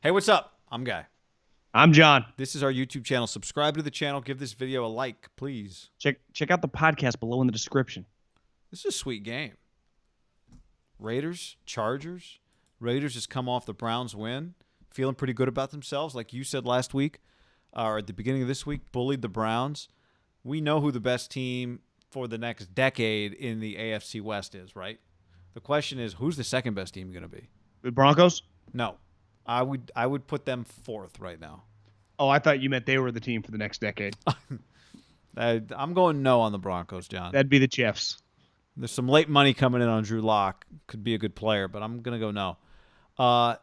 Hey, what's up? I'm Guy. I'm John. This is our YouTube channel. Subscribe to the channel. Give this video a like, please. Check out the podcast below in the description. This is a sweet game. Raiders, Chargers. Raiders just come off the Browns win. Feeling pretty good about themselves. Like you said last week, or at the beginning of this week, bullied the Browns. We know who the best team for the next decade in the AFC West is, right? The question is, who's the second best team going to be? The Broncos? No. I would put them fourth right now. Oh, I thought you meant they were the team for the next decade. I'm going no on the Broncos, John. That'd be the Chiefs. There's some late money coming in on Drew Lock. Could be a good player, but I'm going to go no.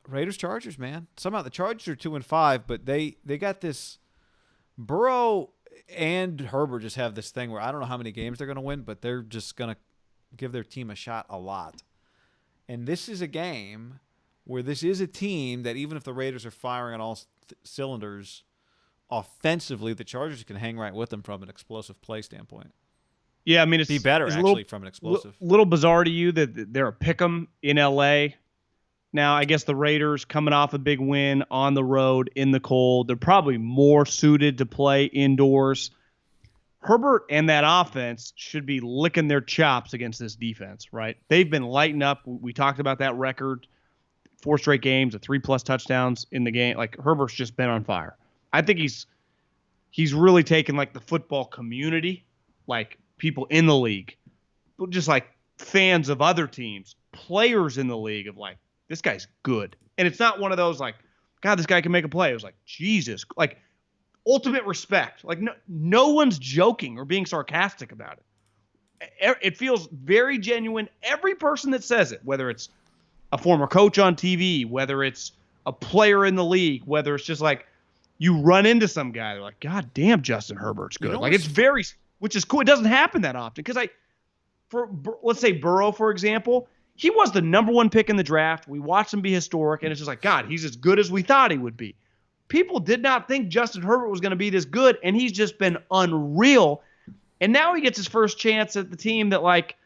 Raiders, Chargers, man. Somehow the Chargers are 2-5, but they got this. Burrow and Herbert just have this thing where I don't know how many games they're going to win, but they're just going to give their team a shot a lot. And this is a game where this is a team that even if the Raiders are firing on all cylinders offensively, the Chargers can hang right with them from an explosive play standpoint. Yeah, I mean, Be better, it's actually, from an explosive. Little bizarre to you that they're a pick'em in L.A. Now, I guess the Raiders coming off a big win on the road in the cold. They're probably more suited to play indoors. Herbert and that offense should be licking their chops against this defense, right? They've been lighting up. We talked about that record. 4 straight games, 3+ touchdowns in the game. Like, Herbert's just been on fire. I think he's really taken like the football community, like people in the league, but just like fans of other teams, players in the league of like, this guy's good. And it's not one of those like, God, this guy can make a play. It was like, Jesus, like ultimate respect. Like no one's joking or being sarcastic about it. It feels very genuine. Every person that says it, whether it's a former coach on TV, whether it's a player in the league, whether it's just like you run into some guy, they're like, God damn, Justin Herbert's good. Like it's very, which is cool. It doesn't happen that often because let's say Burrow, for example, he was the #1 pick in the draft. We watched him be historic, and it's just like, God, he's as good as we thought he would be. People did not think Justin Herbert was going to be this good, and he's just been unreal. And now he gets his first chance at the team that, like,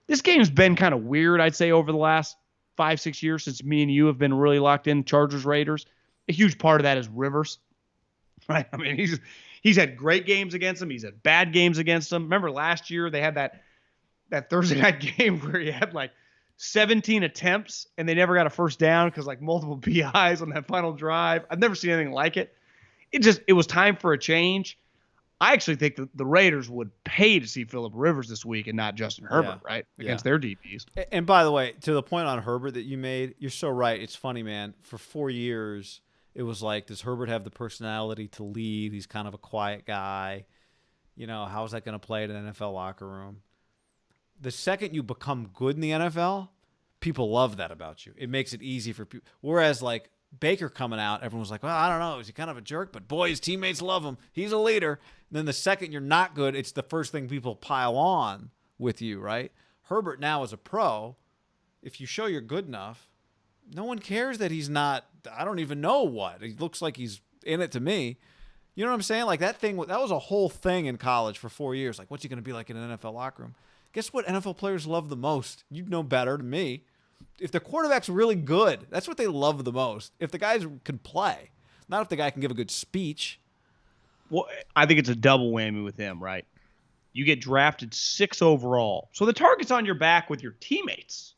this game's been kind of weird, I'd say, over the last 5-6 years since me and you have been really locked in Chargers Raiders. A huge part of that is Rivers, right? I mean, he's had great games against them. He's had bad games against them. Remember last year they had that Thursday night game where he had like 17 attempts and they never got a first down because like multiple PIs on that final drive. I've never seen anything like it. It was time for a change. I actually think the Raiders would pay to see Phillip Rivers this week and not Justin Herbert, right? Against their DBs. And by the way, to the point on Herbert that you made, you're so right. It's funny, man. For 4 years, it was like, does Herbert have the personality to lead? He's kind of a quiet guy. You know, how is that going to play in an NFL locker room? The second you become good in the NFL, people love that about you. It makes it easy for people. Whereas, like, Baker coming out, everyone's like, well, I don't know. Is he kind of a jerk? But, boy, his teammates love him. He's a leader. And then the second you're not good, it's the first thing people pile on with you, right? Herbert now as a pro, if you show you're good enough, no one cares that he's not, I don't even know what. He looks like he's in it to me. You know what I'm saying? Like that was a whole thing in college for 4 years. Like, what's he going to be like in an NFL locker room? Guess what NFL players love the most? You'd know better than me. If the quarterback's really good, that's what they love the most. If the guys can play, not if the guy can give a good speech. Well, I think it's a double whammy with him, right? You get drafted 6 overall. So the target's on your back with your teammates.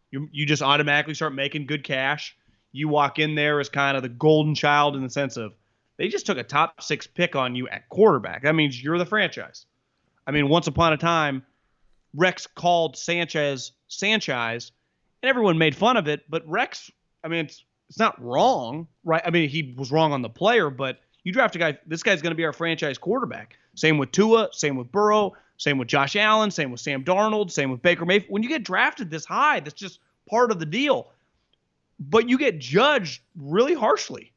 You just automatically start making good cash. You walk in there as kind of the golden child in the sense of they just took a top 6 pick on you at quarterback. That means you're the franchise. I mean, once upon a time, Rex called Sanchez, and everyone made fun of it. But Rex, I mean, it's not wrong, right? I mean, he was wrong on the player, but you draft a guy, this guy's going to be our franchise quarterback. Same with Tua, same with Burrow, same with Josh Allen, same with Sam Darnold, same with Baker Mayfield. When you get drafted this high, that's just part of the deal. But you get judged really harshly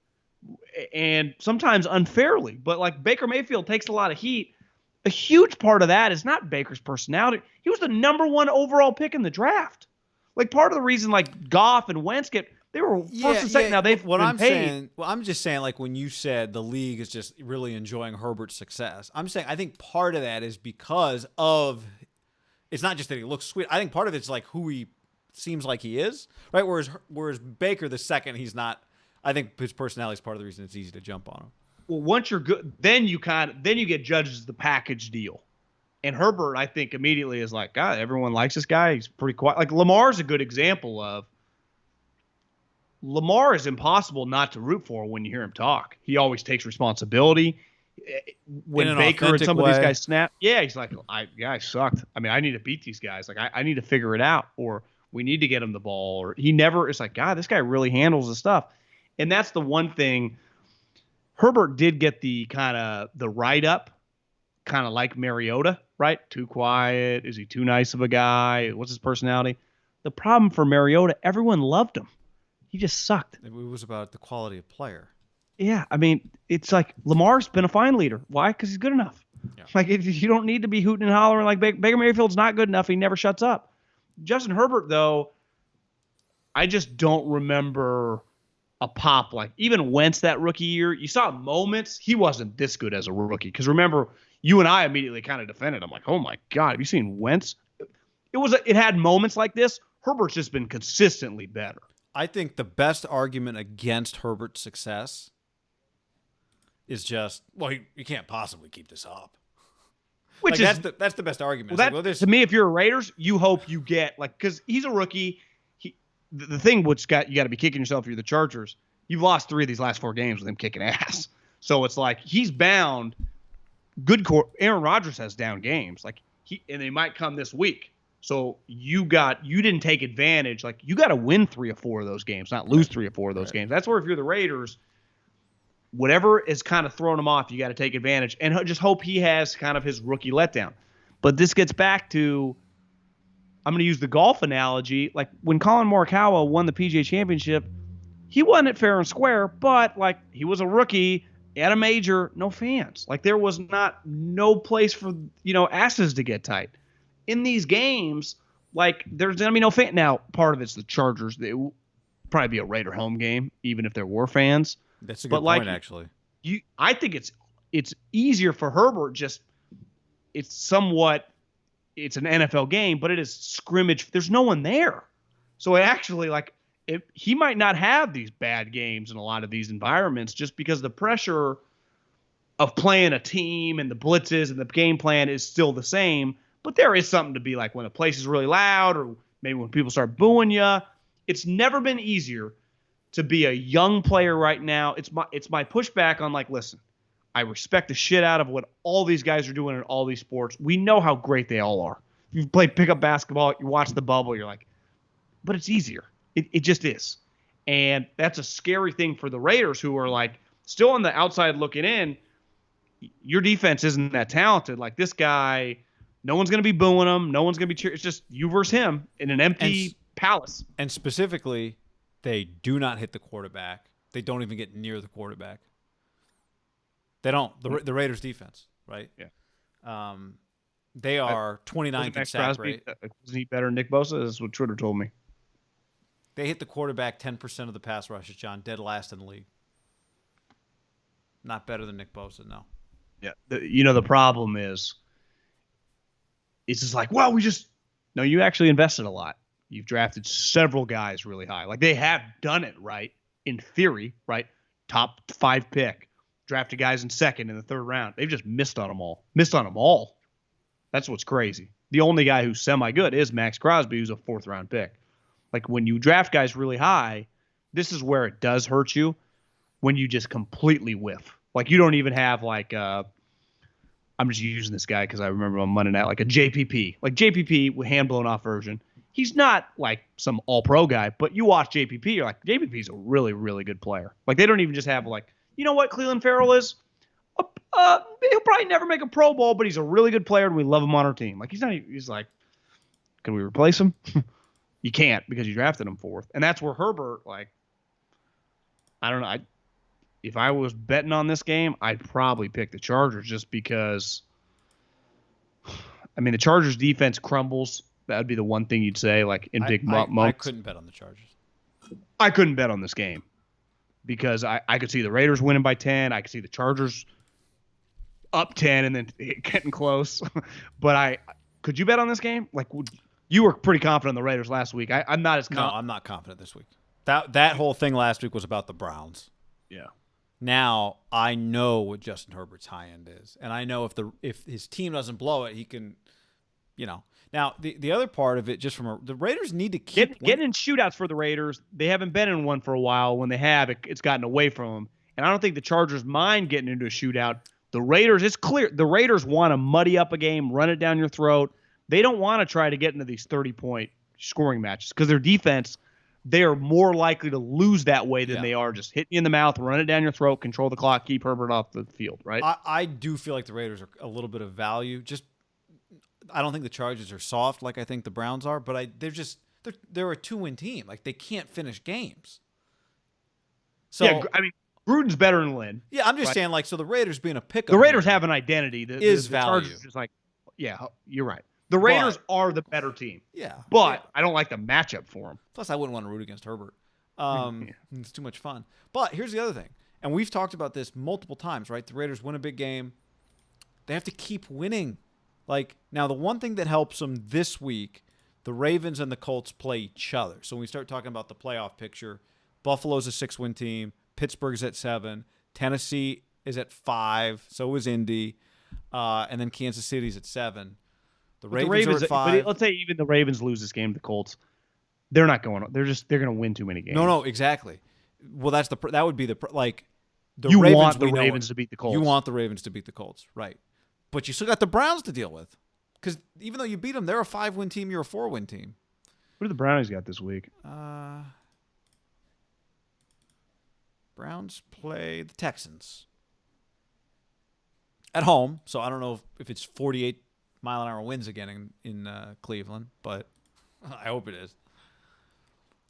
and sometimes unfairly. But like Baker Mayfield takes a lot of heat. A huge part of that is not Baker's personality. He was the #1 overall pick in the draft. Like part of the reason like Goff and Wentz they were first and second. Now they've been paid. I'm just saying, like when you said the league is just really enjoying Herbert's success, I'm saying I think part of that is because of it's not just that he looks sweet. I think part of it's like who he seems like he is, right? Whereas Baker, the second he's not I think his personality is part of the reason it's easy to jump on him. Well, once you're good, then you get judged as the package deal. And Herbert, I think, immediately is like, God, everyone likes this guy. He's pretty quiet. Like Lamar's a good example of. Lamar is impossible not to root for when you hear him talk. He always takes responsibility. When Baker and some of these guys snap, he's like, I sucked. I mean, I need to beat these guys. Like, I need to figure it out, or we need to get him the ball. Or he never. It's like, God, this guy really handles the stuff. And that's the one thing. Herbert did get the kind of the write up, kind of like Mariota, right? Too quiet. Is he too nice of a guy? What's his personality? The problem for Mariota, everyone loved him. He just sucked. It was about the quality of player. Yeah, I mean, it's like Lamar's been a fine leader. Why? Because he's good enough. Yeah. Like, you don't need to be hooting and hollering like Baker Mayfield's not good enough. He never shuts up. Justin Herbert, though, I just don't remember a pop. Like, even Wentz that rookie year, you saw moments. He wasn't this good as a rookie. Because remember, you and I immediately kind of defended him. Like, oh, my God, have you seen Wentz? It had moments like this. Herbert's just been consistently better. I think the best argument against Herbert's success is just, well, you can't possibly keep this up. Which like, that's the best argument. Well, to me, if you're a Raiders, you hope you get, like, because he's a rookie. The thing which you got to be kicking yourself if you're the Chargers, you've lost 3 of these last 4 games with him kicking ass. So it's like he's bound. Aaron Rodgers has down games, like and they might come this week. So you didn't take advantage. Like, you got to win 3 or 4 of those games, not lose 3 or 4 of those games. That's where, if you're the Raiders, whatever is kind of throwing him off, you got to take advantage and just hope he has kind of his rookie letdown. But this gets back to, I'm going to use the golf analogy. Like, when Colin Morikawa won the PGA Championship, he won it fair and square, but like, he was a rookie at a major, no fans. Like, there was no place for, asses to get tight. In these games, like, there's going to be no fan. Now, part of it's the Chargers. It will probably be a Raider home game, even if there were fans. That's a good point, actually. I think it's easier for Herbert. It's an NFL game, but it is scrimmage. There's no one there. So it actually, like, he might not have these bad games in a lot of these environments just because the pressure of playing a team and the blitzes and the game plan is still the same. But there is something to be like when a place is really loud, or maybe when people start booing you. It's never been easier to be a young player right now. It's my pushback on, like, listen, I respect the shit out of what all these guys are doing in all these sports. We know how great they all are. If you've played pickup basketball, you watch the bubble, you're like, but it's easier. It just is. And that's a scary thing for the Raiders, who are, like, still on the outside looking in. Your defense isn't that talented. Like, this guy, no one's going to be booing him. No one's going to be cheering. It's just you versus him in an empty palace. And specifically, they do not hit the quarterback. They don't even get near the quarterback. They don't. The Raiders' defense, right? Yeah. They are 29th in sack rate. Isn't he better than Nick Bosa? That's what Twitter told me. They hit the quarterback 10% of the pass rushes, John. Dead last in the league. Not better than Nick Bosa, no. Yeah. The problem is, it's just like, well, no, you actually invested a lot. You've drafted several guys really high. Like, they have done it, right? In theory, right? Top 5 pick. Drafted guys in 2nd and the 3rd round. They've just missed on them all. That's what's crazy. The only guy who's semi-good is Max Crosby, who's a 4th round pick. Like, when you draft guys really high, this is where it does hurt you, when you just completely whiff. Like, you don't even have, like, I'm just using this guy because I remember on Monday night, like a JPP. Like, JPP with hand-blown off version. He's not like some all-pro guy, but you watch JPP, you're like, JPP's a really, really good player. Like, they don't even just have, like, you know what Cleveland Farrell is? He'll probably never make a Pro Bowl, but he's a really good player, and we love him on our team. Like, he's like, can we replace him? You can't, because you drafted him 4th. And that's where Herbert, like, I don't know. If I was betting on this game, I'd probably pick the Chargers, just because, I mean, the Chargers defense crumbles. That would be the one thing you'd say, like, in big moments. I couldn't bet on the Chargers. I couldn't bet on this game because I could see the Raiders winning by 10. I could see the Chargers up 10 and then getting close. But could you bet on this game? Like, you were pretty confident on the Raiders last week. I'm not as confident. No, I'm not confident this week. That whole thing last week was about the Browns. Yeah. Now I know what Justin Herbert's high end is, and I know if his team doesn't blow it, he can, Now the other part of it, just the Raiders need to keep getting in shootouts for the Raiders. They haven't been in one for a while. When they have, it's gotten away from them, and I don't think the Chargers mind getting into a shootout. The Raiders, it's clear the Raiders want to muddy up a game, run it down your throat. They don't want to try to get into these 30-point scoring matches because their defense, they are more likely to lose that way than they are just hitting you in the mouth, run it down your throat, control the clock, keep Herbert off the field, right? I do feel like the Raiders are a little bit of value. I don't think the Chargers are soft like I think the Browns are, but they're a 2-win team. Like, they can't finish games. So yeah, I mean, Gruden's better than Lynn. Yeah, I'm just saying, like, so the Raiders being a pick-up. The Raiders have an identity. The value. Chargers just like, yeah, you're right. The Raiders are the better team. Yeah. But I don't like the matchup for them. Plus, I wouldn't want to root against Herbert. It's too much fun. But here's the other thing, and we've talked about this multiple times, right? The Raiders win a big game. They have to keep winning. Like, now, the one thing that helps them this week, the Ravens and the Colts play each other. So when we start talking about the playoff picture, Buffalo's a 6-win team. Pittsburgh's at 7. Tennessee is at 5. So is Indy. And then Kansas City's at 7. The Ravens are at 5. But let's say even the Ravens lose this game to the Colts. They're not going. They're going to win too many games. No, exactly. Well, that would be the you Ravens. Want the Ravens to beat the Colts. You want the Ravens to beat the Colts, right? But you still got the Browns to deal with, because even though you beat them, they're a 5-win team. You're a 4-win team. What do the Brownies got this week? Browns play the Texans at home, so I don't know if it's 48-mile-an-hour winds again in Cleveland, but I hope it is.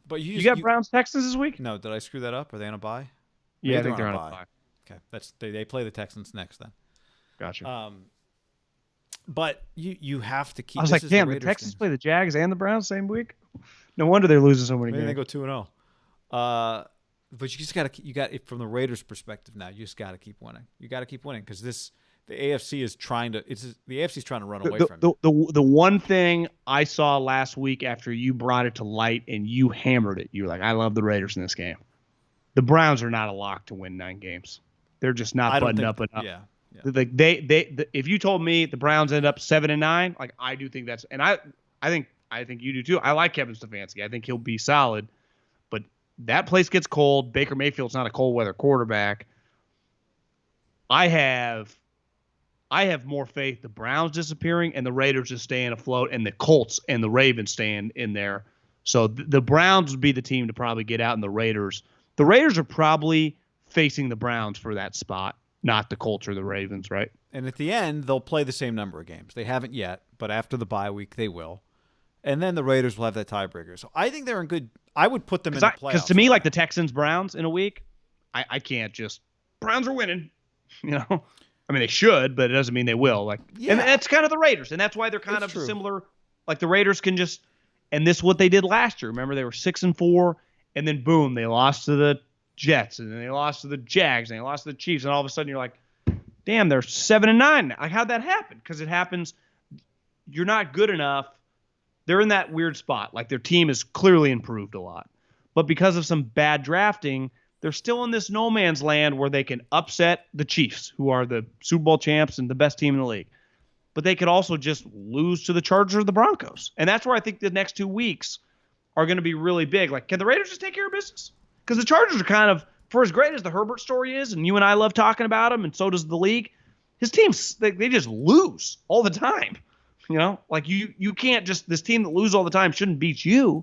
But you got Browns Texans this week? No, did I screw that up? Are they on a bye? Yeah, I think they're on a bye. Okay, they play the Texans next then. Gotcha. But you have to keep. I was like, damn, the Texans play the Jags and the Browns same week. No wonder they're losing so many games. They go 2-0. But you just got from the Raiders' perspective now. You just got to keep winning. You got to keep winning because the AFC is trying to. The AFC is trying to run away from you. The one thing I saw last week after you brought it to light and you hammered it, you were like, I love the Raiders in this game. The Browns are not a lock to win 9 games. They're just not buttoned up enough. Yeah. Like if you told me the Browns end up 7-9, like I do think that's, and I think you do too. I like Kevin Stefanski. I think he'll be solid, but that place gets cold. Baker Mayfield's not a cold weather quarterback. I have more faith the Browns disappearing and the Raiders just staying afloat, and the Colts and the Ravens staying in there. So the Browns would be the team to probably get out, and the Raiders are probably facing the Browns for that spot. Not the Colts or the Ravens, right? And at the end, they'll play the same number of games. They haven't yet, but after the bye week, they will. And then the Raiders will have that tiebreaker. So I think they're in good. I would put them in the playoffs. Because to me, like the Texans-Browns in a week, I can't just Browns are winning. I mean, they should, but it doesn't mean they will. And that's kind of the Raiders, and that's why they're kind of similar. Like the Raiders can just, and this is what they did last year. Remember, they were 6-4, and then boom, they lost to the Jets, and then they lost to the Jags, and they lost to the Chiefs, and all of a sudden you're like, damn, they're 7-9 now. Like, how'd that happen? Because it happens. You're not good enough. They're in that weird spot. Like, their team has clearly improved a lot. But because of some bad drafting, they're still in this no man's land where they can upset the Chiefs, who are the Super Bowl champs and the best team in the league. But they could also just lose to the Chargers or the Broncos. And that's where I think the next 2 weeks are going to be really big. Like, can the Raiders just take care of business? Because the Chargers are kind of, for as great as the Herbert story is, and you and I love talking about him, and so does the league, his teams, they just lose all the time. Like you can't just, this team that loses all the time shouldn't beat you.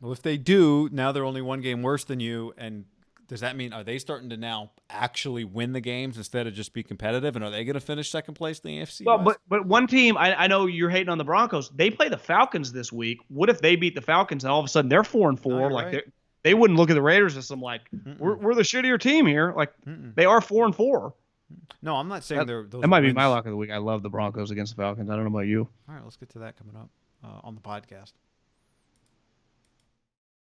Well, if they do, now they're only 1 game worse than you. And does that mean, are they starting to now actually win the games instead of just be competitive? And are they going to finish second place in the AFC? Well, but one team, I know you're hating on the Broncos. They play the Falcons this week. What if they beat the Falcons and all of a sudden they're 4-4? Like right. They wouldn't look at the Raiders as some like, we're the shittier team here. Like they are 4-4. No, I'm not saying that might be my lock of the week. I love the Broncos against the Falcons. I don't know about you. All right, let's get to that coming up on the podcast.